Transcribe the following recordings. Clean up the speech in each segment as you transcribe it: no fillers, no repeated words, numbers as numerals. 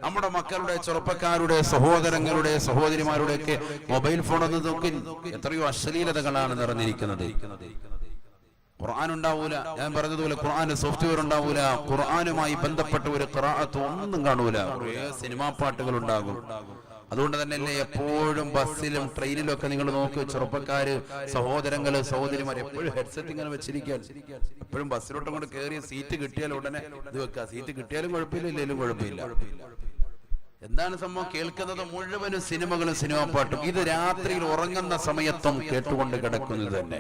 നമ്മുടെ മക്കളുടെ, ചെറുപ്പക്കാരുടെ, സഹോദരങ്ങളുടെ, സഹോദരിമാരുടെ ഒക്കെ മൊബൈൽ ഫോൺ ഒന്ന് നോക്കി, എത്രയോ അശ്ലീലതകളാണ് നിറഞ്ഞിരിക്കുന്നത്. ഖുർആൻ ഉണ്ടാവൂല, ഞാൻ പറഞ്ഞതുപോലെ ഖുർആന് സോഫ്റ്റ്വെയർ ഉണ്ടാവൂല, ഖുർആനുമായി ബന്ധപ്പെട്ട ഒരു ഖിറാഅത്ത് ഒന്നും കാണൂല, സിനിമാ പാട്ടുകൾ ഉണ്ടാകും. അതുകൊണ്ട് തന്നെയല്ലേ എപ്പോഴും ബസ്സിലും ട്രെയിനിലും ഒക്കെ നിങ്ങൾ നോക്ക്, ചെറുപ്പക്കാര്, സഹോദരങ്ങള്, സഹോദരിമാർ എപ്പോഴും ഹെഡ്സെറ്റ് ഇങ്ങനെ വെച്ചിരിക്കാൻ. എപ്പോഴും ബസ്സിലോട്ടും കൊണ്ട് കയറിയ സീറ്റ് കിട്ടിയാൽ ഉടനെ ഇത് വെക്കുക. സീറ്റ് കിട്ടിയാലും കുഴപ്പമില്ല, ഇല്ലെങ്കിലും കുഴപ്പമില്ല. എന്താണ് സംഭവം? കേൾക്കുന്നത് മുഴുവനും സിനിമകളും സിനിമാ പാട്ടും. ഇത് രാത്രിയിൽ ഉറങ്ങുന്ന സമയത്തും കേട്ടുകൊണ്ട് കിടക്കുന്നത് തന്നെ.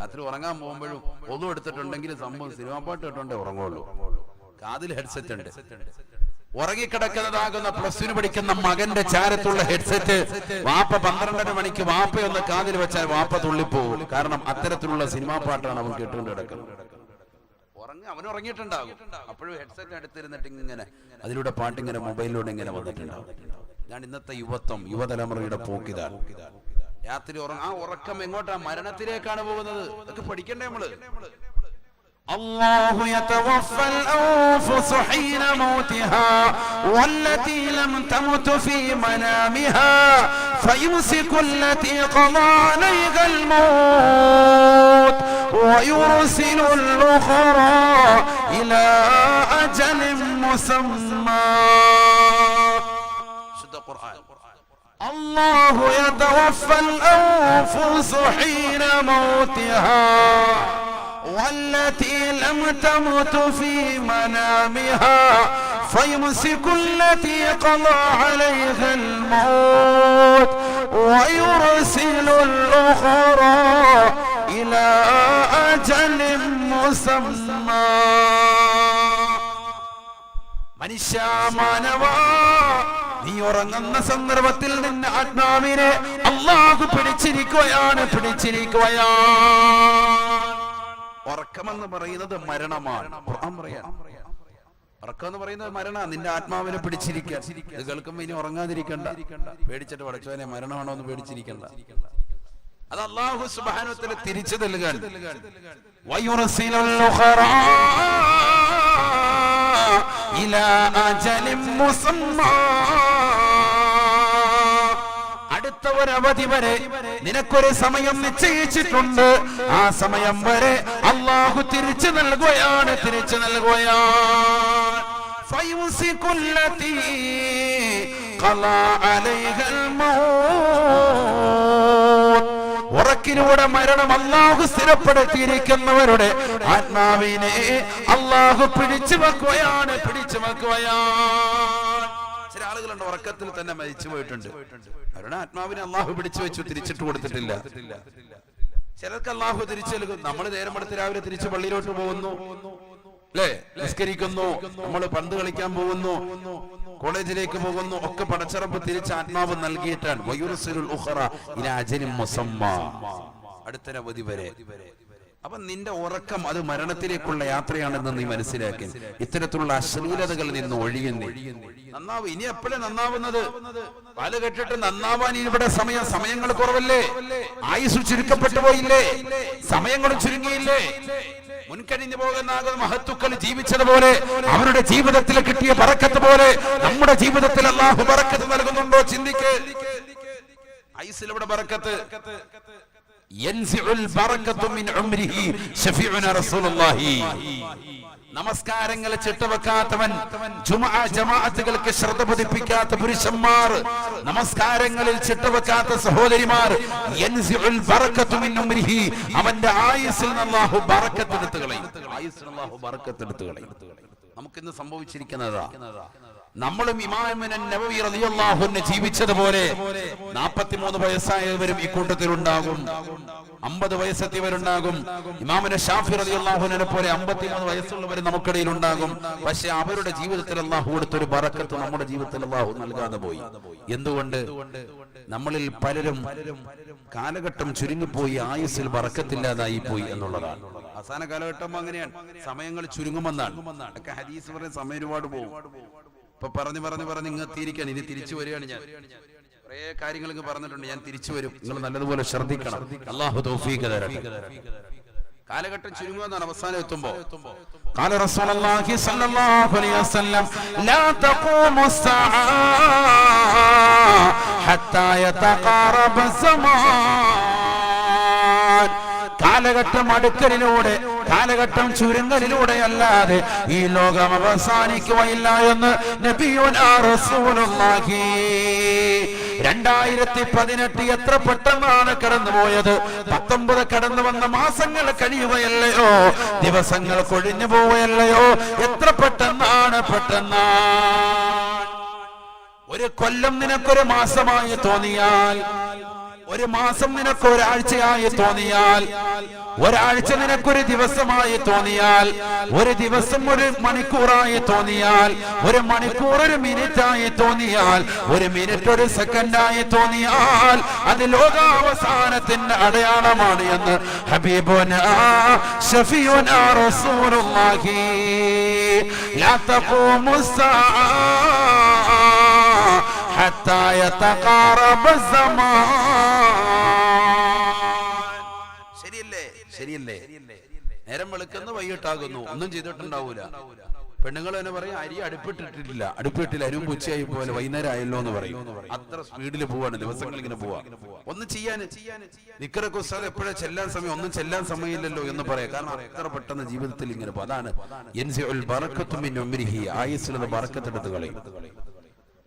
രാത്രി ഉറങ്ങാൻ പോകുമ്പോഴും ഒന്നും എടുത്തിട്ടുണ്ടെങ്കിൽ സംഭവം സിനിമാ പാട്ട് കേട്ടോണ്ടേ ഉറങ്ങുള്ളൂ. കാതിൽ ഹെഡ്സെറ്റ് ഉണ്ട്. ഉറങ്ങിക്കിടക്കുന്നതാകുന്ന +2 പഠിക്കുന്ന മകന്റെ ചാരത്തുള്ള ഹെഡ്സെറ്റ് വാപ്പ 12:30 മണിക്ക് വാപ്പയൊന്ന് കാതിൽ വെച്ചാൽ വാപ്പ തുള്ളിപ്പോകും. കാരണം അത്തരത്തിലുള്ള സിനിമാ പാട്ടാണ് അവൻ കേട്ടുകൊണ്ട് കിടക്കുന്നത്. അവൻ ഉറങ്ങിയിട്ടുണ്ടാകും, അപ്പോഴും ഹെഡ്സെറ്റ് അടുത്തിരുന്നിട്ട് ഇങ്ങനെ അതിലൂടെ പാട്ടിങ്ങനെ മൊബൈലിലൂടെ ഇങ്ങനെ വന്നിട്ടുണ്ടാകും. ഞാൻ ഇന്നത്തെ യുവതലമുറയുടെ പോക്കിതാണ്. രാത്രി ആ ഉറക്കം എങ്ങോട്ടാ? മരണത്തിലേക്കാണ് പോകുന്നത്. ഇതൊക്കെ പഠിക്കണ്ടേ നമ്മള്? الله يتوفى الأنفس حين موتها والتي لم تمت في منامها فيمسك التي قضى عليها الموت ويرسل الأخرى إلى أجل مسمى. الله يتوفى الأنفس حين موتها والتي لم تمت في منامها فيمسك التي قضى عليها الموت ويرسل الأخرى إلى أجل مسمى. മനുഷ്യ, മാനവാ, നീ ഉറങ്ങുന്ന സന്ദർഭത്തിൽ നിന്റെ ആത്മാവിനെ അല്ലാഹു പിടിച്ചിരിക്കുകയാണ്. ഉറക്കമെന്ന് പറയുന്നത് മരണമാണ്. ഉറക്കം എന്ന് പറയുന്നത് മരണമാണ്. നിന്റെ ആത്മാവിനെ പിടിച്ചിരിക്കാൻ. ഇത് കേൾക്കുമ്പോ ഇനി ഉറങ്ങാതിരിക്കണ്ട, പേടിച്ചിട്ട് പടച്ചവനെ മരണമാണോ എന്ന് പേടിച്ചിരിക്കണ്ട. അത് അല്ലാഹു സുബ്ഹാനഹു വ തആല തിരിച്ചു നൽകാൻ. വയുർസിലുൽ ഉഖറാ ഇലാ അജലിൻ മുസമ്മാ. അടുത്ത ഒരവധി വരെ നിനക്കൊരു സമയം നിശ്ചയിച്ചിട്ടുണ്ട്. ആ സമയം വരെ അല്ലാഹു തിരിച്ചു നൽകുകയാണ്. ഫയുസികുല്ലതി ഖലാ അലൈഹൽ മൗത്. ഉറക്കിലൂടെ മരണം അല്ലാഹു സ്ഥിരപ്പെടുത്തിയിരിക്കുന്നവരുടെ ആത്മാവിനെ അല്ലാഹു പിടിച്ചു വെക്കുകയാണ്. ചില ആളുകളുണ്ട് ഉറക്കത്തിൽ തന്നെ മരിച്ചു പോയിട്ടുണ്ട്. അവരുടെ ആത്മാവിനെ അല്ലാഹു പിടിച്ചു വെച്ചു, തിരിച്ചിട്ട് കൊടുത്തിട്ടില്ല. ചിലർക്ക് അല്ലാഹു തിരിച്ചു നൽകും. നമ്മൾ നേരം എടുത്ത് രാവിലെ തിരിച്ച് പള്ളിയിലോട്ട് പോകുന്നു, അല്ലേ, നിസ്കരിക്കുന്നു, നമ്മൾ പന്ത് കളിക്കാൻ പോകുന്നു, കോളേജിലേക്ക് പോകുന്നു, ഒക്കെ പടച്ചറപ്പ് തിരിച്ച് ആത്മാവ് നൽകിയിട്ടാണ്. വയുർസിലുൽ ഉഖറ ഇലാ അജലിൻ മുസമ്മാ, അടുത്തൊരവധി വരെ. അപ്പൊ നിന്റെ ഉറക്കം അത് മരണത്തിലേക്കുള്ള യാത്രയാണെന്ന് നീ മനസ്സിലാക്കി ഇത്തരത്തിലുള്ള അശ്ലീലതകളിൽ നിന്ന് ഒഴിയുന്നു. നന്നാവ്. ഇനി എപ്പോഴും നന്നാവുന്നത്? പാല് കെട്ടിട്ട് നന്നാവാൻ ഇവിടെ സമയങ്ങൾ കുറവല്ലേ? ആയുസ് ചുരുക്കപ്പെട്ടു പോയില്ലേ? സമയങ്ങൾ ചുരുങ്ങിയില്ലേ? മുൻകഴിഞ്ഞു പോകുന്ന മഹത്തുക്കൾ ജീവിച്ചതുപോലെ അവരുടെ ജീവിതത്തിൽ കിട്ടിയ ബറക്കത്ത് പോലെ നമ്മുടെ ജീവിതത്തിൽ അല്ലാഹു ബറക്കത്ത് നൽകുന്നുണ്ടോ? ചിന്തിക്ക്. ആയുസ്സിൽ ഇവിടെ ബറക്കത്ത്. നമസ്കാരങ്ങൾ ചിട്ടവെക്കാത്തവൻ, ജമാഅത്തുകൾക്ക് ശ്രദ്ധ പതിപ്പിക്കാത്ത പുരുഷന്മാർ, നമസ്കാരങ്ങളിൽ ചിട്ടവെക്കാത്ത സഹോദരിമാർ, അവന്റെ ആയുസ്സിൽ അല്ലാഹു ബറക്കത്ത് എടുത്തു കളയും. നമുക്കിന്ന് സംഭവിച്ചിരിക്കുന്നതാ. നമ്മളും ഇമാം നബവി റളിയല്ലാഹു അൻഹു ജീവിച്ചതുപോലെ 43 വയസ്സായവരും ഇക്കൂട്ടത്തിൽ ഉണ്ടാകും, 50 വയസ്സെത്തിയവരുണ്ടാകും. ഇമാം ഷാഫി റളിയല്ലാഹു അൻഹുവിനെ പോലെ 53 വയസ്സുള്ളവർ നമുക്കിടയിൽ ഉണ്ടാകും. പക്ഷെ അവരുടെ ജീവിതത്തിൽ അല്ലാഹു കൊടുത്തൊരു ബറക്കത്ത് നമ്മുടെ ജീവിതത്തിൽ അല്ലാഹു നൽകാതെ പോയി. എന്തുകൊണ്ട്? നമ്മളിൽ പലരും കാലഘട്ടം ചുരുങ്ങിപ്പോയി, ആയുസ്സിൽ ബറക്കത്തില്ലാതായി പോയി എന്നുള്ളതാണ്. അവസാന കാലഘട്ടം അങ്ങനെയാണ്, സമയങ്ങൾ ചുരുങ്ങുമെന്നാണ്. ഒക്കെ ഹദീസ് പറഞ്ഞ സമയം ഒരുപാട് പോകും. ഇപ്പൊ പറഞ്ഞു ഇങ്ങ് എത്തിയിരിക്കാൻ. ഇനി തിരിച്ചു വരികയാണ്. ഞാൻ കുറെ കാര്യങ്ങൾ പറഞ്ഞിട്ടുണ്ട്. ഞാൻ തിരിച്ചു വരും. നിങ്ങൾ നല്ലതുപോലെ ശ്രദ്ധിക്കണം. അല്ലാഹു തൗഫീഖ് തരട്ടെ. കാലഘട്ടം ചുരുങ്ങുമെന്നാണ് അവസാനം എത്തുമ്പോ. قال رسول الله صلى الله عليه وسلم لا تقوم الساعة حتى يتقارب الزمان. കാലഘട്ടം അടുക്കലിലൂടെ, കാലഘട്ടം ചുരുങ്ങലിലൂടെ അല്ലാതെ ഈ ലോകം അവസാനിക്കുകയില്ല എന്ന് നബിയുനാ റസൂലുള്ളാഹി. 2018 എത്ര പെട്ടെന്നാണ് കടന്നുപോയത്. 19 കടന്നു വന്ന മാസങ്ങൾ കഴിയുകയല്ലയോ, ദിവസങ്ങൾ കൊഴിഞ്ഞു പോവുകയല്ലയോ, എത്ര പെട്ടെന്നാണ്. ഒരു കൊല്ലം നിനക്കൊരു മാസമായി തോന്നിയാൽ, ഒരു മാസം നിനക്ക് ഒരാഴ്ചയായി തോന്നിയാൽ, ഒരാഴ്ച നിനക്കൊരു ദിവസമായി തോന്നിയാൽ, ഒരു ദിവസം ഒരു മണിക്കൂറായി തോന്നിയാൽ, ഒരു മണിക്കൂർ ഒരു മിനിറ്റായി തോന്നിയാൽ, ഒരു മിനിറ്റ് ഒരു സെക്കൻഡായി തോന്നിയാൽ അത് ലോകാവസാനത്തിന്റെ അടയാളമാണ് എന്ന് ഹബീബുനാ ശഫീഉനാ റസൂലുള്ളാഹി. ലാ തഖൂമു സ്സാഅ ഹത്താ യതഖാറബ الزمان. ശരിയല്ലേ? നേരം വെളുക്കുന്ന വൈകിട്ടാകുന്നു, ഒന്നും ചെയ്തിട്ടുണ്ടാവൂല. പെണ്ണുങ്ങൾ തന്നെ പറയും അരി അടുപ്പിട്ടിട്ടില്ല, അരിയും പൂച്ചയായി പോലെ വൈകുന്നേരം ആയല്ലോ എന്ന് പറയും. അത്ര സ്പീഡിൽ പോവാണ് ദിവസങ്ങൾ ഇങ്ങനെ പോവാ. ഒന്നും ചെയ്യാൻ നിക്കറൊക്കെ എപ്പോഴാ ചെല്ലാൻ സമയം, ഒന്നും ചെല്ലാൻ സമയമില്ലല്ലോ എന്ന് പറയാം. കാരണം അത്ര പെട്ടെന്ന് ജീവിതത്തിൽ ഇങ്ങനെ പോകും. അതാണ് ആയുസ്സിലുള്ള ബറക്കത്തെടുത്ത് കളയും.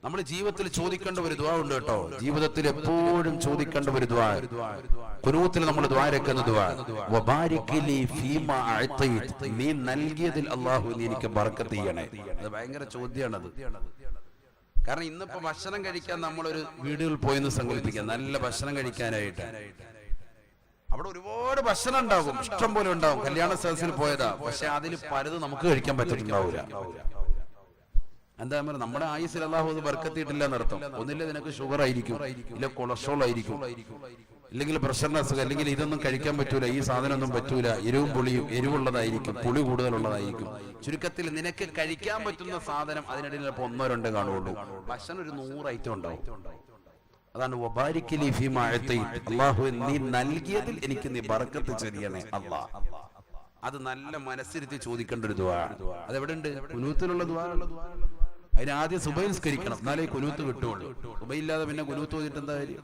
നമ്മൾ ജീവിതത്തിൽ ചോദിക്കേണ്ട ഒരു ദുആ ഉണ്ട് കേട്ടോ. ജീവിതത്തിൽ എപ്പോഴും ചോദിക്കേണ്ട ഒരു ദുആ, ഖുനൂത്തിൽ നമ്മൾ ദുആ രക്കുന്ന ദുആ, വബാരിക് ലി ഫീമാ അഅതൈത്, നീ നൽകിയതിൽ അല്ലാഹു നീ എനിക്ക് ബർക്കത്ത് ചെയ്യണേ. അത് ഭയങ്കര ചോദ്യമാണത്. കാരണം ഇന്നിപ്പോ ഭക്ഷണം കഴിക്കാൻ നമ്മളൊരു വീടുകളിൽ പോയെന്ന് സങ്കല്പിക്കാം, നല്ല ഭക്ഷണം കഴിക്കാനായിട്ട്. അവിടെ ഒരുപാട് ഭക്ഷണം ഉണ്ടാകും, ഇഷ്ടം പോലെ ഉണ്ടാകും. കല്യാണ സദസ്സിൽ പോയതാ, പക്ഷെ അതിൽ പലതും നമുക്ക് കഴിക്കാൻ പറ്റിയിട്ടുണ്ടാവില്ല. എന്താ പറയുക, നമ്മുടെ ആയുസ്സിൽ അല്ലാഹു ബർക്കത്തിയിട്ടില്ല എന്നർത്ഥം. ഒന്നില്ല നിനക്ക് ഷുഗർ ആയിരിക്കും, ഇല്ല കൊളസ്ട്രോൾ ആയിരിക്കും, ഇല്ലെങ്കിൽ പ്രഷറിന് അസുഖം, അല്ലെങ്കിൽ ഇതൊന്നും കഴിക്കാൻ പറ്റൂല, ഈ സാധനം ഒന്നും പറ്റൂല, എരിവും പുളിയും, എരിവുള്ളതായിരിക്കും, പുളി കൂടുതലുള്ളതായിരിക്കും. ചുരുക്കത്തിൽ നിനക്ക് കഴിക്കാൻ പറ്റുന്ന സാധനം അതിനിടയിൽ ചിലപ്പോൾ 1-2 കാണുള്ളൂ. ഭക്ഷണം ഒരു 100 ഐറ്റം ഉണ്ടാവും. അതാണ് വബാരിക് ലി ഫീമാ അഅതൈത്, അല്ലാഹു നീ നൽകിയതിൽ എനിക്ക് നീ ബർക്കത്ത് ചെയ്യണേ അല്ലാഹ്. അത് നല്ല മനസ്സിരുത്തി ചോദിക്കേണ്ട ഒരു ദുആ. അതെവിടെ ഉണ്ട്? ഖുനൂത്തിലുള്ള ദുആ. അതിന് ആദ്യം സുബഹി നിസ്കരിക്കണം, എന്നാലേ ഖുനൂത്ത് കിട്ടുള്ളൂ. സുബഹി ഇല്ലാതെ പിന്നെ ഖുനൂത്ത് ഓതിയിട്ട് എന്താ കാര്യം?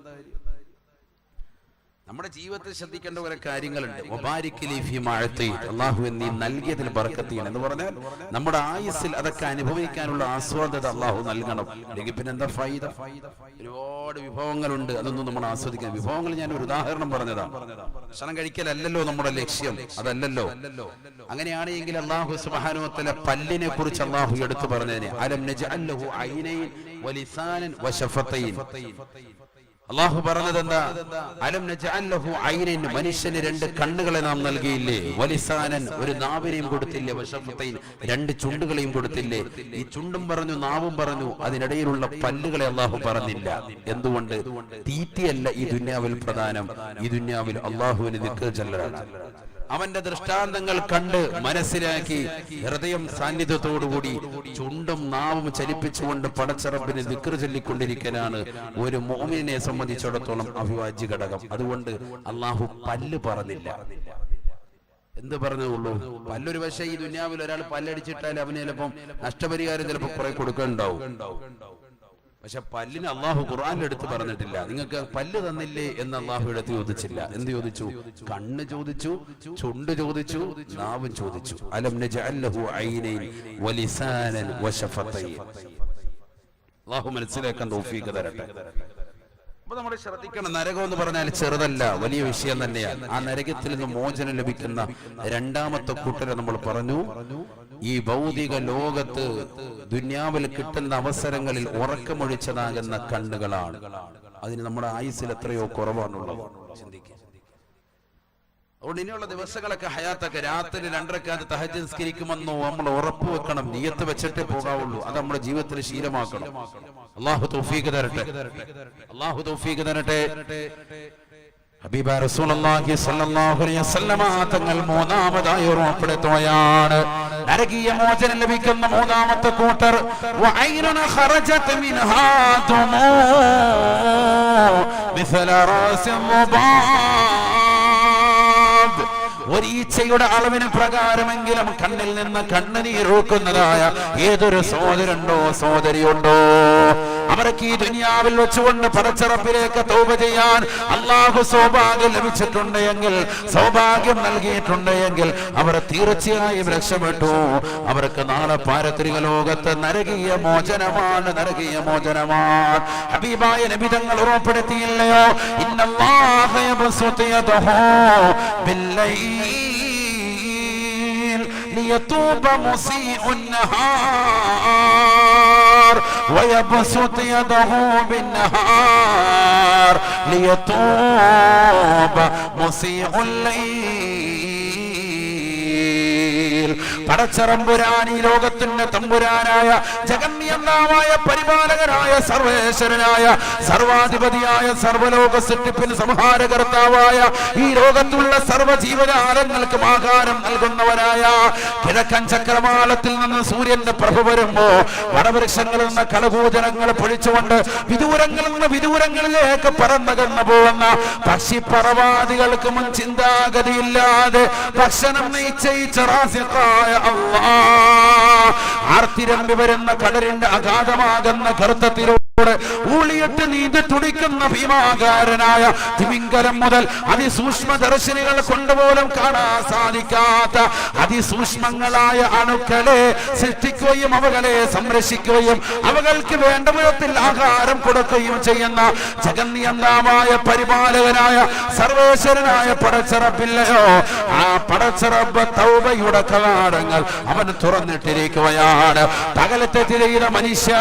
നമ്മുടെ ജീവിതത്തിൽ ശ്രദ്ധിക്കേണ്ട കുറെ കാര്യങ്ങളുണ്ട്. വബാരിക് ലി ഫീമാ അഅതൈത്, അല്ലാഹുവേ നീ നൽകിയതിൽ ബർക്കത്ത് ചെയ്യണം എന്ന് പറഞ്ഞാൽ നമ്മുടെ ആയുസ്സിൽ അതൊക്കെ അനുഭവിക്കാനുള്ള ആസ്വാദത അല്ലാഹു നൽകണം. അല്ലെങ്കിൽ പിന്നെ എന്താ ഫൈദ? ഒരുപാട് വിഭവങ്ങളുണ്ട്, അതൊന്നും നമ്മൾ ആസ്വദിക്കാൻ. വിഭവങ്ങൾ ഞാൻ ഒരു ഉദാഹരണം പറഞ്ഞതാണ്. ഭക്ഷണം കഴിക്കലല്ലോ നമ്മുടെ ലക്ഷ്യം, അതല്ലല്ലോ. അങ്ങനെയാണെങ്കിൽ അല്ലാഹു സുബ്ഹാനഹു വ തആല പല്ലിനെ കുറിച്ച് അല്ലാഹു എടുത്തു പറഞ്ഞതിന് അലം നജഅൽ ലഹു ഐനൈൻ വലിസാനൻ വശഫതൈൻ. അല്ലാഹു പറഞ്ഞത് എന്താ? അലം നജഅൽ ലഹു ഐനൈൻ, മനുഷ്യന് 2 കണ്ണുകളെ നാം നൽകിയില്ലേ, വലിസാനൻ ഒരു നാവിനെയും കൊടുത്തില്ലേ, വശഫതൈൻ 2 ചുണ്ടുകളെയും കൊടുത്തില്ലേ. ഈ ചുണ്ടും പറഞ്ഞു, നാവും പറഞ്ഞു, അതിനിടയിലുള്ള പല്ലുകളെ അല്ലാഹു പറഞ്ഞില്ല. എന്തുകൊണ്ട്? തീറ്റയല്ല ഈ ദുനിയാവിൽ പ്രധാനം, ഈ ദുനിയാവിൽ അല്ലാഹുവിനെ ദിക്ർ ചൊല്ലലാണ്. അവന്റെ ദൃഷ്ടാന്തങ്ങൾ കണ്ട് മനസ്സിലാക്കി ഹൃദയം സാന്നിധ്യത്തോടുകൂടി ചുണ്ടും നാവും ചലിപ്പിച്ചുകൊണ്ട് പടച്ചറബിന് ദിക്ർ ചൊല്ലിക്കൊണ്ടിരിക്കാനാണ് ഒരു മുഅ്മിനെ സംബന്ധിച്ചിടത്തോളം അവിഭാജ്യ ഘടകം. അതുകൊണ്ട് അല്ലാഹു പല്ല് പറഞ്ഞില്ല. എന്ത് പറഞ്ഞുള്ളൂ? പല്ലൊരു പക്ഷേ ഈ ദുനിയാവിൽ ഒരാൾ പല്ലടിച്ചിട്ടാൽ അവന് ചിലപ്പം നഷ്ടപരിഹാരം ചിലപ്പോൾ കുറെ കൊടുക്കാനുണ്ടാവും. പക്ഷെ പല്ലിന് അള്ളാഹു ഖുർആനിൽ എടുത്ത് പറഞ്ഞിട്ടില്ല. നിങ്ങൾക്ക് പല്ല് തന്നില്ലേ എന്ന് അള്ളാഹു എടുത്ത് ചോദിച്ചില്ല. എന്ത് ചോദിച്ചു? കണ്ണ് ചോദിച്ചു, ചുണ്ട് ചോദിച്ചു, നാവും ചോദിച്ചു. അലം നജഅൽ ലഹു ഐനൈൻ വലിസാനൻ വശഫതൈൻ. അള്ളാഹു മനസ്സിലാക്കാൻ തൗഫീഖ് തരട്ടെ. അപ്പൊ നമ്മൾ ശ്രദ്ധിക്കണം, നരകം എന്ന് പറഞ്ഞാൽ ചെറുതല്ല, വലിയ വിഷയം തന്നെയാണ്. ആ നരകത്തിൽ നിന്ന് മോചനം ലഭിക്കുന്ന 2ാമത്തെ കൂട്ടരെ നമ്മൾ പറഞ്ഞു. ഈ ഭൗതിക ലോകത്ത് ദുനിയാവിൽ കിട്ടുന്ന അവസരങ്ങളിൽ ഉറക്കമൊഴിച്ചതാകുന്ന കണ്ണുകളാണ്. അതിന് നമ്മുടെ ആയുസ്സിൽ എത്രയോ കുറവാണുള്ളത്. ചിന്തിക്കുക. അതുകൊണ്ട് ഇനിയുള്ള ദിവസങ്ങളൊക്കെ ഹയാത്തൊക്കെ രാത്രി 2 റക്അത്ത് തഹജ്ജുദ് നിസ്കരിക്കുമെന്നോ നമ്മൾ ഉറപ്പ് വെക്കണം, നിയത്ത് വെച്ചിട്ടേ പോകാവുള്ളൂ. അത് നമ്മുടെ ജീവിതത്തിൽ ശീലമാക്കണം. അല്ലാഹു തൗഫീഖ് തരട്ടെ, അല്ലാഹു തൗഫീഖ് തരട്ടെ. ഹബീബ റസൂലുള്ളാഹി സ്വല്ലല്ലാഹു അലൈഹി വസല്ലമ തങ്ങൾ 3ാമതായി ഓർമ്മപ്പെടുത്തുകയാണ്, നരകീയ മോചനം ലഭിക്കുന്ന 3ാമത്തെ കൂട്ടർ വഅയ്നുന ഖറജത മിൻഹാ തുമൂ മിസ്ല റാസിൽ ളുബാബ്. ഒരീച്ചയുടെ അളവിന് പ്രകാരമെങ്കിലും കണ്ണിൽ നിന്ന് കണ്ണുനീരൂക്കുന്നതായ ഏതൊരു സഹോദരനുണ്ടോ സഹോദരിയുണ്ടോ അവർക്ക് ഈ ദുനിയാവിൽ വെച്ചുകൊണ്ട് പടച്ചറപ്പിലേക്ക് തൗബ ചെയ്യാൻ അല്ലാഹു സൗഭാഗ്യം ലഭിച്ചിട്ടുണ്ട് എങ്കിൽ, സൗഭാഗ്യം നൽകിയിട്ടുണ്ട് എങ്കിൽ അവർ തീർച്ചയായും രക്ഷപ്പെട്ടു. അവർക്ക് നാളെ പാരത്രിക ലോകത്ത് നരകീയ മോചനമാണ്, നരകീയ മോചനമാണ്. ഹബീബായ നബി തങ്ങൾ ഉറപ്പെടുത്തിയില്ലയോ, ഇന്നല്ലാഹ യബ്സുതു യദഹു ബില്ലൈൽ ലിയതൂബ മുസീഉൻ നഹാർ ويبسط يده بالنهار ليتوب مسيء الليل. പടച്ചറമ്പുരാൻ ഈ ലോകത്തിന്റെ തമ്പുരാനായ ജഗന്നിയന്താവായ പരിപാലകനായ സർവേശ്വരനായ സർവാധിപതിയായ സർവലോക സൃഷ്ടിപ്പിന് സംഹാരകർത്താവായ ഈ ലോകത്തുള്ള സർവ്വജീവജാലങ്ങൾക്കും ആഹാരം നൽകുന്നവനായ കിഴക്കൻ ചക്രവാളത്തിൽ നിന്ന് സൂര്യന്റെ പ്രഭ വരുമ്പോ വടവൃക്ഷങ്ങളിൽ നിന്ന് കളകൂജനങ്ങൾ പൊഴിച്ചുകൊണ്ട് വിദൂരങ്ങളിൽ നിന്ന് വിദൂരങ്ങളിലേക്ക് പറന്നകന്നു പോകുന്ന പക്ഷിപ്പറവാദികൾക്ക് മുൻ ചിന്താഗതിയില്ലാതെ ഭക്ഷണം നിശ്ചയിച്ച റാസിഖായ അല്ലാഹ് ആർത്തിരമ്പി വരുന്ന കടലിന്റെ അഗാധമാകുന്ന ഗർത്തത്തിലൂടെ ഊളിയിട്ട് നീന്തി തുടിക്കുന്ന ഭീമാകാരനായ തിമിംഗലം മുതൽ അതിസൂക്ഷ്മദർശിനികൾ കൊണ്ടുപോലും കാണാൻ സാധിക്കാത്ത അതിസൂക്ഷ്മങ്ങളായ അണുക്കളെ സൃഷ്ടിക്കുകയും അവകളെ സംരക്ഷിക്കുകയും അവകൾക്ക് വേണ്ട വിധത്തിൽ ആഹാരം കൊടുക്കുകയും ചെയ്യുന്ന ജഗന്നിയന്താവായ പരിപാലകനായ സർവേശ്വരനായ പടച്ചറപ്പില്ലയോ, ആ പടച്ചറപ്പ് തൗബയുടെ കവാടങ്ങൾ അവൻ തുറന്നിട്ടിരിക്കുകയാണ്. പകലത്തെ തിരയുന്ന മനുഷ്യ,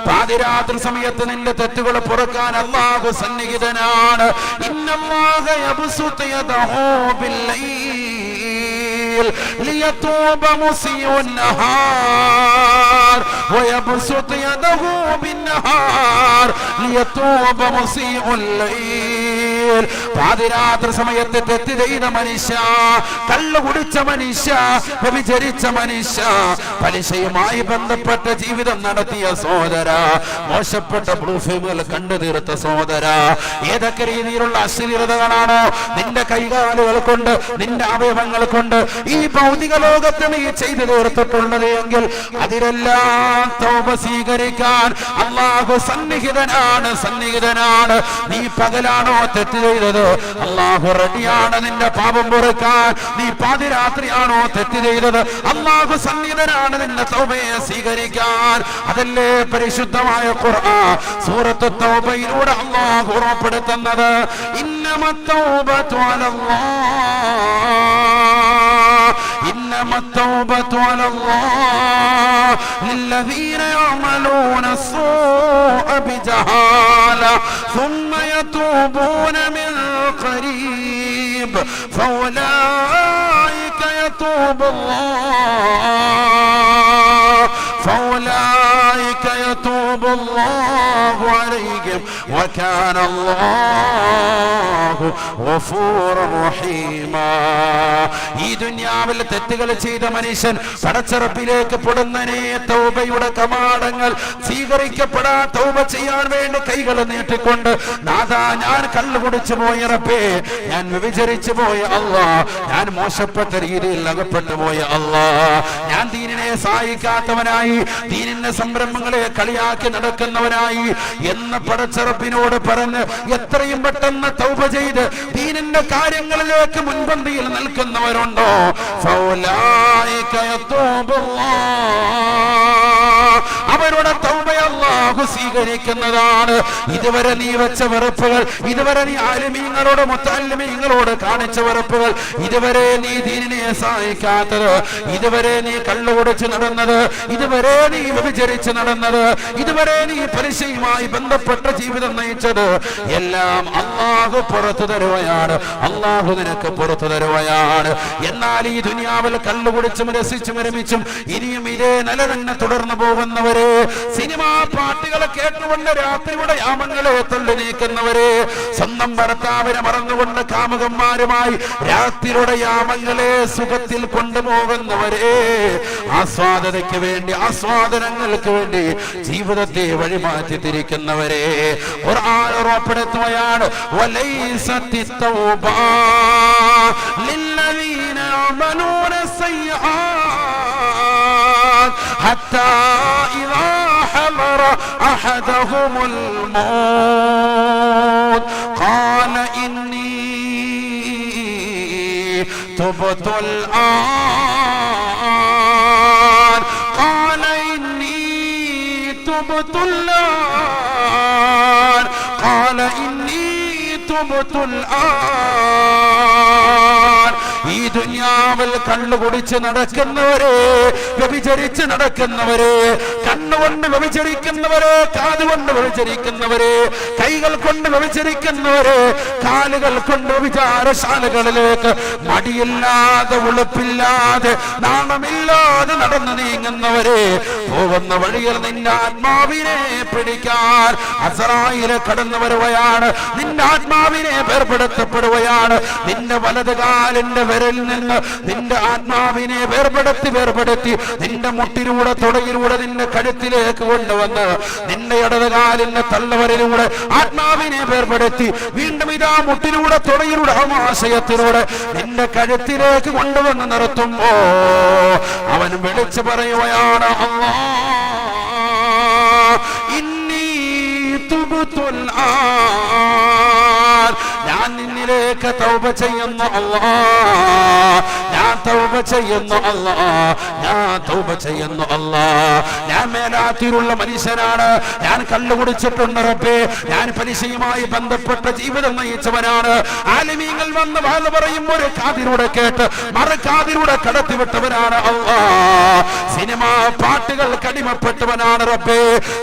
പാതിരാത്രി സമയത്ത് നിന്റെ തെറ്റുകൾ പൊറുക്കാൻ അല്ലാഹു സന്നിഹിതനാണ്. ഇന്നല്ലാഹ യബ്സുതു യദഹു ബില്ലൈൽ ലിയതൂബ മുസീഉൻ നഹാർ വയബ്സുതു യദഹു ബിന്നഹാർ ലിയതൂബ മുസീഉൽ ലൈൽ. പാതിരാത്രി സമയത്ത് തെറ്റ് ചെയ്ത മനുഷ്യ, കള്ളു കുടിച്ച മനുഷ്യ, വ്യഭിചരിച്ച മനുഷ്യ, പലിശയുമായി ബന്ധപ്പെട്ട ജീവിതം നടത്തിയ സഹോദര, മോശപ്പെട്ട ബ്ലൂഫിമുകൾ കണ്ടു തീർത്ത സഹോദര, ഏതൊക്കെ രീതിയിലുള്ള അശ്ലീലതകളാണോ നിന്റെ കൈകാലുകൾ കൊണ്ട് നിന്റെ അവയവങ്ങൾ കൊണ്ട് ഈ ഭൗതിക ലോകത്ത് നീ ചെയ്തു തീർത്തിട്ടുള്ളത് എങ്കിൽ അതിലെല്ലാം തൗബ സ്വീകരിക്കാൻ അല്ലാഹു സന്നിഹിതനാണ്, സന്നിഹിതനാണ്. നീ പകലാണോ തെറ്റ് ചെയ്തത്, അല്ലാഹു റെഡിയാണ് നിന്റെ പാപം പൊറുക്കാൻ. നീ പാതിരാത്രിയാണോ തെറ്റ് ചെയ്തത്, അല്ലാഹു സന്നിഹിതനാണ് നിന്റെ തൗബയെ സ്വീകരിക്കാൻ. അതല്ലേ പരിശുദ്ധമായ ഖുർആൻ സൂറത്ത് തൗബയിലൂടെ അല്ലാഹു ഉറപ്പെടുത്തുന്നത്, ഇന്നമത് തൗബതു അലല്ലാഹ്, ഇന്നമത് തൗബതു അലല്ലാഹ് ലില്ലദീന യഅമലൂന السوء بجهالة ثم يتوبون من قريب فأولئك يتوب الله فأولئك يتوب الله عليهم وكان الله غفورا رحيما. ഈ ദുനിയാവിൽ തെറ്റുകൾ ചെയ്ത മനുഷ്യൻ പടച്ചറപ്പിലേക്ക് പൊടുന്നനെ തൗബയുടെ കവാടങ്ങൾ സ്വീകരിക്കപ്പെടാൻ തൗബ ചെയ്യാൻ വേണ്ടി കൈകൾ നീട്ടിക്കൊണ്ട്, നാഥാ ഞാൻ കള്ളു കുടിച്ചു പോയ റബ്ബേ, ഞാൻ വ്യഭിചരിച്ചു പോയ അല്ലാഹ്, ഞാൻ മോശപ്പെട്ട രീതിയിൽ അകപ്പെട്ടു പോയ അല്ലാഹ്, ഞാൻ ദീനിനെ സഹായിക്കാത്തവനായി, ദീനിന്റെ സംരംഭങ്ങളെ കളിയാക്കി നടക്കുന്നവനായി എന്ന് പടച്ചറപ്പിനോട് പറഞ്ഞ് എത്രയും പെട്ടെന്ന് തൗബ ചെയ്ത് ദീനിന്റെ കാര്യങ്ങളിലേക്ക് മുൻപന്തിയിൽ നിൽക്കുന്നവരുണ്ടോ, ഫൗലായിക യതൂബുല്ലാഹ്, അവരുടെ തൗബ അല്ലാഹു സ്വീകരിക്കുന്നതാണ്. ഇതുവരെ നീ വെച്ച വെറുപ്പുകൾ, ഇതുവരെ നീ ആലിമീങ്ങളോട് മുത്തഅല്ലിമീങ്ങളോട് കാണിച്ച വെറുപ്പുകൾ, ഇതുവരെ നീ ദീനിനെ സഹായിക്കാത്തത്, ഇതുവരെ നീ കള്ളുകുടിച്ച് നടന്നത്, ഇതുവരെ നീ വ്യഭിചരിച്ച് നടന്നത്, ഇതുവരെ നീ പലിശയുമായി ബന്ധപ്പെട്ട ജീവിതം നയിച്ചത്, എല്ലാം അല്ലാഹു പുറത്തു തരുകയാണ്, അല്ലാഹു നിനക്ക് പുറത്തു തരുകയാണ്. എന്നാൽ ഈ ദുനിയാവിൽ കള്ളുകുടിച്ചും രസിച്ചും രമിച്ചും ഇനിയും ഇതേ നില തന്നെ തുടർന്നു പോകുന്നവരെ സിനിമാ പാട്ടുകളെ കേട്ടുകൊണ്ട് രാത്രിയുടെ യാമങ്ങളെ തള്ളി നീക്കുന്നവരെ, സ്വന്തം ഭർത്താവിനെ മറന്നുകൊണ്ട് കാമുകന്മാരുമായി രാത്രിയുടെ യാമങ്ങളെ സുഖത്തിൽ കൊണ്ടുപോകുന്നവരെ, ആസ്വാദനയ്ക്ക് വേണ്ടി ആസ്വാദനങ്ങൾക്ക് വേണ്ടി ജീവിതത്തെ വഴിമാറ്റി തിരിക്കുന്നവരെ ഖുർആൻ ഉറപ്പെടുത്തുകയാണ്. വലൈസത്തി തൗബ ലില്ലദീന യഅമലൂന സയ്യിആത് ഹത്താ ഇദാ ഹദറ അഹദഹുമുൽ മൗത് ഖാല ഇന്നി തുബ്തുൽ ആൻ ഖാല ഇന്നി തുബ്തുൽ ആൻ ഖാല ഇന്നി തുബ്തുൽ ആൻ. ഈ ദുനിയാവിൽ കണ്ണുകുടിച്ച് നടക്കുന്നവരെ, വ്യഭിചരിച്ച് നടക്കുന്നവരെ, കണ്ണുകൊണ്ട് വ്യഭിചരിക്കുന്നവരെ, കാതുകൊണ്ട് വ്യഭിചരിക്കുന്നവരെ, കൈകൾ കൊണ്ട് വ്യഭിചരിക്കുന്നവരെ, കാലുകൾ കൊണ്ട് വിചാരശാലകളിലേക്ക് മടിയില്ലാതെ ഉളുപ്പില്ലാതെ നാണമില്ലാതെ നടന്നു നീങ്ങുന്നവരെ, പോകുന്ന വഴിയിൽ നിന്റെ ആത്മാവിനെ പിടിക്കാൻ അസറായില് കടന്നു വരുകയാണ്. നിന്റെ ആത്മാവിനെ വേർപെടുത്തപ്പെടുകയാണ്. നിന്റെ വലത് കാലിന്റെ വിരലിൽ നിന്ന് നിന്റെ ആത്മാവിനെ വേർപെടുത്തി നിന്റെ മുട്ടിലൂടെ തുടയിലൂടെ നിന്റെ കഴുത്തിലേക്ക് കൊണ്ടുവന്ന് നിന്റെ ഇടത് കാലിന്റെ തള്ളവരിലൂടെ ആത്മാവിനെ വേർപെടുത്തി വീണ്ടും ഇതാ മുട്ടിലൂടെ തുടയിലൂടെ ആമാശയത്തിലൂടെ നിന്റെ കഴുത്തിലേക്ക് കൊണ്ടുവന്ന് നിർത്തുമ്പോ അവൻ വിളിച്ചു പറയുകയാണ്, അല്ലാഹ് ഇന്നി തുബ്തുൽ ആൻ, ഞാൻ നിന്നിലേക്ക് തൗബ ചെയ്യുന്നു അല്ലാഹ്, ഞാൻ തൗബ ചെയ്യുന്നു അല്ലാഹ്, ഞാൻ തൗബ ചെയ്യുന്നു അല്ലാഹ്. ഞാൻ മേലാത്തിലുള്ള മനുഷ്യനാണ്, ഞാൻ കള്ളുകുടിച്ചിട്ടുണ്ട് റബ്ബേ, ഞാൻ പലിശയുമായി ബന്ധപ്പെട്ട ജീവിതം നയിച്ചവനാണ്. ആലിമീങ്ങൾ വന്ന് വാല് പറയും ഒരു കാതിലൂടെ കേട്ട് മറുകാതിലൂടെ കടത്തിവിട്ടവനാണ് അല്ലാഹ്. സിനിമാ പാട്ടുകൾ കടിമപ്പെട്ടവനാണ് റബ്ബേ,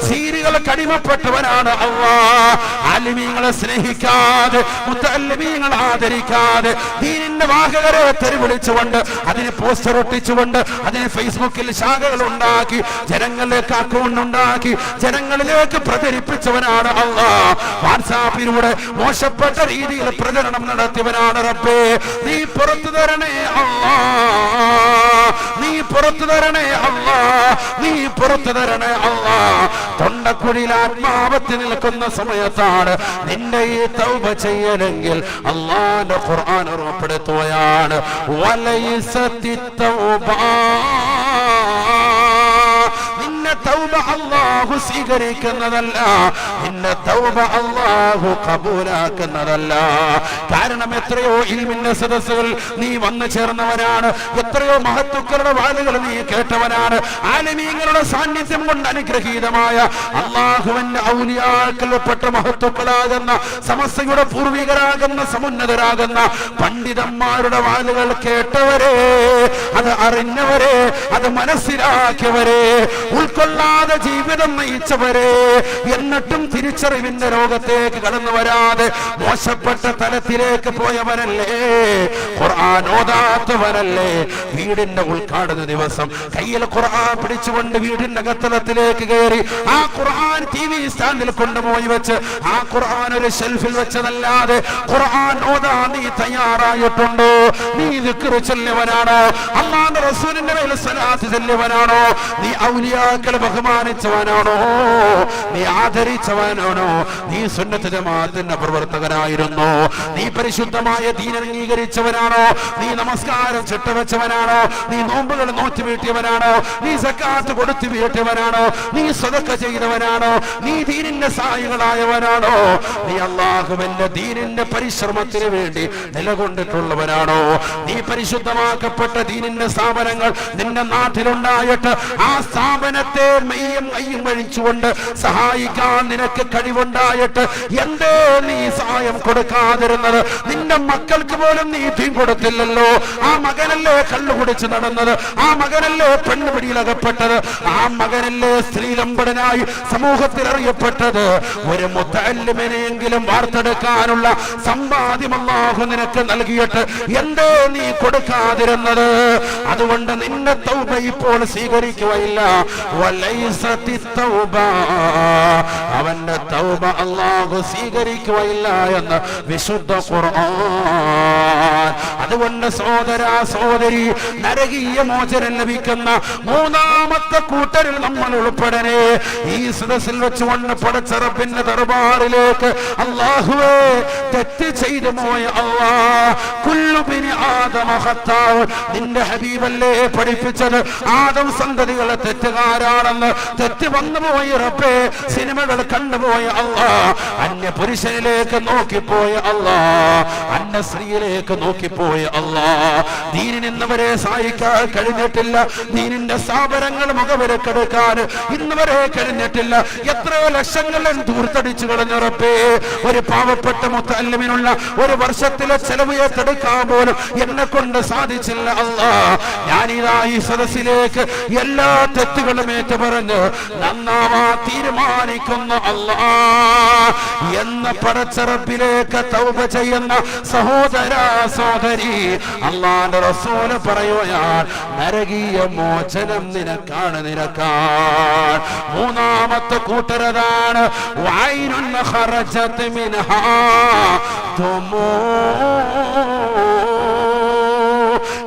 സീരിയൽ കടിമപ്പെട്ടവനാണ് അല്ലാഹ്. ആലിമീങ്ങളെ സ്നേഹിക്കാതെ, മുത്തഅല്ലിമീങ്ങളെ ആദരിക്കാതെ, ദീനിന്റെ വാഹകരെ തെരുവിളിച്ചുകൊണ്ട്, അതിന് പോസ്റ്റർ ഒട്ടിച്ചുകൊണ്ട്, അതിന് ഫേസ്ബുക്കിൽ ശാഖകൾ ഉണ്ടാക്കി, ജനങ്ങളിലേക്ക് അക്കൗണ്ട് ഉണ്ടാക്കി, ജനങ്ങളിലേക്ക് പ്രചരിപ്പിച്ചവനാണ് അല്ലാഹ്. വാട്സാപ്പിലൂടെ മോശപ്പെട്ട രീതിയിൽ പ്രചരണം നടത്തിയവനാണ് റബ്ബേ. നീ പുറത്തു തരണേ അല്ലാഹ്, നീ പുറത്തു തരണേ അല്ലാഹ്, നീ പുറത്തു തരണേ അല്ലാഹ്. തൊണ്ടക്കുഴിയിൽ ആത്മാവത്തിൽ നിൽക്കുന്ന സമയത്താണ് നിന്റെ ഈ തൗബ ചെയ്യലെങ്കിൽ അല്ലാഹുവിന്റെ ഖുർആൻ ഉറപ്പെടുത്തുകയാണ്, വലൈസത്തി തൗബ, നിന്റെ തൗബ അല്ലാഹു സ്വീകരിക്കുന്നതല്ല, നിന്റെ തൗബ അല്ലാഹു കബൂലാക്കുന്നതല്ല. കാരണം എത്രയോ ഇൽമിന്റെ സദസ്സുകൾ നീ വന്നു ചേർന്നവനാണ്, എത്രയോ മഹത്തുക്കളുടെ വാലുകൾ നീ കേട്ടവനാണ്, ആലിമീങ്ങളുടെ സാന്നിധ്യം കൊണ്ട് അനുഗ്രഹീതമായ അല്ലാഹുവിന്റെ ഔലിയാക്കൾപ്പെട്ട മഹത്തുക്കളാകുന്ന സമസ്തയുടെ പൂർവികരാകുന്ന സമുന്നതരാകുന്ന പണ്ഡിതന്മാരുടെ വാലുകൾ കേട്ടവരെ, അത് അറിഞ്ഞവരെ, അത് മനസ്സിലാക്കിയവരെ, ഉൾക്കൊള്ളാതെ ജീവിതം നയിച്ചവരെ, എന്നിട്ടും തിരിച്ചറിവിന്റെ രോഗത്തേക്ക് കടന്നു വരാതെ മോശപ്പെട്ട തലത്തിലേക്ക് പോയവരല്ലേ, ഖുർആൻ ഓതാത്തവരല്ലേ. വീടിന്റെ ഉദ്ഘാടന ദിവസം കയ്യിൽ ഖുർആൻ പിടിച്ചുകൊണ്ട് വീടിന്റെ അകത്തളത്തിലേക്ക് കയറി ആ ഖുർആൻ TV സ്റ്റാൻഡിൽ കൊണ്ടുപോയി വെച്ച് ആ ഖുർആൻ ഒരു ഷെൽഫിൽ വെച്ചതല്ലാതെ ഖുർആൻ ഓതാൻ നീ തയ്യാറായിട്ടുണ്ടോ? നീ ദിക്ർ ചൊല്ലിയവനാണോ? അല്ലാഹുവിന്റെ റസൂലിന്റെ മേൽ സ്വലാത്ത് ചൊല്ലിയവനാണോ? നീ ഔലിയാക്കളെ ബഹുമാനിച്ചവനാണോ? നീ ആദരിച്ചവനാണോ? നീ സുന്നത്ത് ജമാഅത്തിന്റെ പ്രവർത്തകനായിരുന്നോ? നീ പരിശുദ്ധമായ ദീൻ അംഗീകരിച്ചവനാണോ? നീ നമസ്കാരം ചിട്ടവെച്ചവനാണോ? നീ നോമ്പുകൾ നോറ്റ് വീട്ടിയവനാണോ? നീ സക്കാത്ത് കൊടുത്തു വീട്ടിയവനാണോ? നീ സദഖ ചെയ്തവനാണോ? നീ ദീനിന്റെ സഹായികളായവനാണോ? നീ അല്ലാഹുവിന്റെ ദീനിന്റെ പരിശ്രമത്തിന് വേണ്ടി നിലകൊണ്ടിട്ടുള്ളവനാണോ? നീ പരിശുദ്ധമാക്കപ്പെട്ട ദീനിന്റെ സ്ഥാപനങ്ങൾ നിന്റെ നാട്ടിലുണ്ടായിട്ട് ആ സ്ഥാപനത്തെ മെയ്യും കയ്യും കഴിച്ചുകൊണ്ട് സഹായിക്കാൻ നിനക്ക് കഴിവുണ്ടായിട്ട് എന്തേ നീ സഹായം കൊടുക്കാതിരുന്നത്? നിന്റെ മക്കൾക്ക് പോലും നീ തീ കൊടുത്തില്ലല്ലോ. ആ മകനല്ലേ കള്ളുകുടിച്ച് നടന്നത്? ആ മകനല്ലേ പെണ്ണുപിടിയിലകപ്പെട്ടത്? ആ മകനല്ലേ സ്ത്രീലമ്പടനായി സമൂഹത്തിൽ അറിയപ്പെട്ടത്? ഒരു മുത്തഅല്ലിമിനെയെങ്കിലും വാർത്തെടുക്കാനുള്ള സമ്പാദ്യം അല്ലാഹു നിനക്ക് നൽകിയിട്ട് എന്തേ നീ കൊടുക്കാതിരുന്നത്? അതുകൊണ്ട് നിന്റെ തൗബ ഇപ്പോൾ സ്വീകരിക്കുകയില്ല. വലൈസ വലൈസത്തി തൗബ, അവന്റെ തൗബ അല്ലാഹു സ്വീകരിക്കുകയില്ല എന്ന് വിശുദ്ധ ഖുർആൻ. അതുകൊണ്ട് സഹോദരാ സഹോദരി, നരകീയ മോചനം ലഭിക്കുന്ന മൂന്നാമത്തെ കൂട്ടരിൽ നമ്മൾ ഉൾപ്പെടണേ. ഈ സദസ്സിൽ വെച്ചുകൊണ്ട് പടച്ച റബ്ബിന്റെ ദർബാറിലേക്ക് അല്ലാഹുവേ, തെറ്റ് ചെയ്തു പോയ അല്ലാഹ്, കുല്ലു ബിനി ആദമ ഖത്താഉ, നിന്റെ ഹബീബല്ലേ പഠിപ്പിച്ചത് ആദം സന്തതികളെ തെറ്റുകാരാണെന്ന്. തെറ്റ് വന്നുപോയ റബ്ബേ, സിനിമകൾ കണ്ടുപോയ അല്ലാഹ്, അന്യ പുരുഷനിലേക്ക് നോക്കിപ്പോയ അല്ലാഹ്, അന്യ സ്ത്രീയിലേക്ക് നോക്കിപ്പോയ അല്ലാഹ്, ദീനിൽ ഇന്നവരെ സഹായിക്കാൻ കഴിഞ്ഞിട്ടില്ല, ദീനിന്റെ സ്ഥാപനങ്ങൾ മുഖവിലക്കെടുക്കാൻ ഇന്നുവരെ കഴിഞ്ഞിട്ടില്ല. എത്രയോ ലക്ഷങ്ങളും ദൂർത്തടിച്ചു കളഞ്ഞ റബ്ബേ, ഒരു പാവപ്പെട്ട മുത്തഅല്ലിമിനുള്ള ഒരു വർഷത്തിലെ ചെലവ് ഏറ്റെടുക്കാൻ പോലും എന്നെ കൊണ്ട് സാധിച്ചില്ല അല്ലാഹ്. ഞാനിതാ ഈ സദസ്സിലേക്ക് എല്ലാ തെറ്റുകളും ഏറ്റുപറഞ്ഞ് നന്നാവാൻ തീരുമാനിക്കുന്നു അല്ലാഹ് എന്ന പടച്ച റബ്ബിലേക്ക് തൗബ ചെയ്യുന്ന സഹോദര സഹോദരി, അല്ലാഹുവിന്റെ റസൂല് പറയുകയാണ്, നരകീയ മോചനം നിനക്കാണ്, നിനക്കാണ്. മൂന്നാമത്തെ കൂട്ടരതാണ് വൈനുൻ ഖറജത് മിൻഹാ തുമൂ,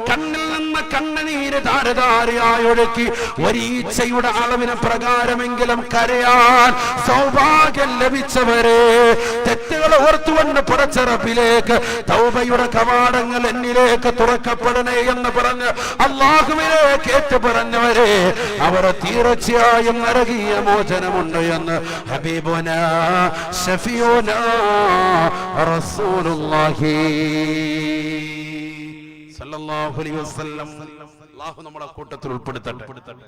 കണ്ണിൽ നിന്ന് കണ്ണുനീര് ധാരധാരയായി ഒഴുക്കി ഒരീച്ചയുടെ അളവിന് പ്രകാരമെങ്കിലും കരയാൻ സൗഭാഗ്യം ലഭിച്ചവരെ, തെറ്റുകൾ ഓർത്തുകൊണ്ട് പടച്ച റബ്ബിലേക്ക് തൗബയുടെ കവാടങ്ങൾ എന്നിലേക്ക് തുറക്കപ്പെടണേ എന്ന് പറഞ്ഞ് അല്ലാഹുവിലേക്ക് ഏറ്റു പറഞ്ഞവരെ, അവർ തീർച്ചയായും നരകീയ മോചനമുണ്ട് എന്ന് ഹബീബുനാ ശഫീഉനാ റസൂലുള്ളാഹി സല്ലല്ലാഹു അലൈഹി വസല്ലം. അല്ലാഹു നമ്മുടെ കൂട്ടത്തിൽ ഉൾപ്പെടുത്തട്ടെ.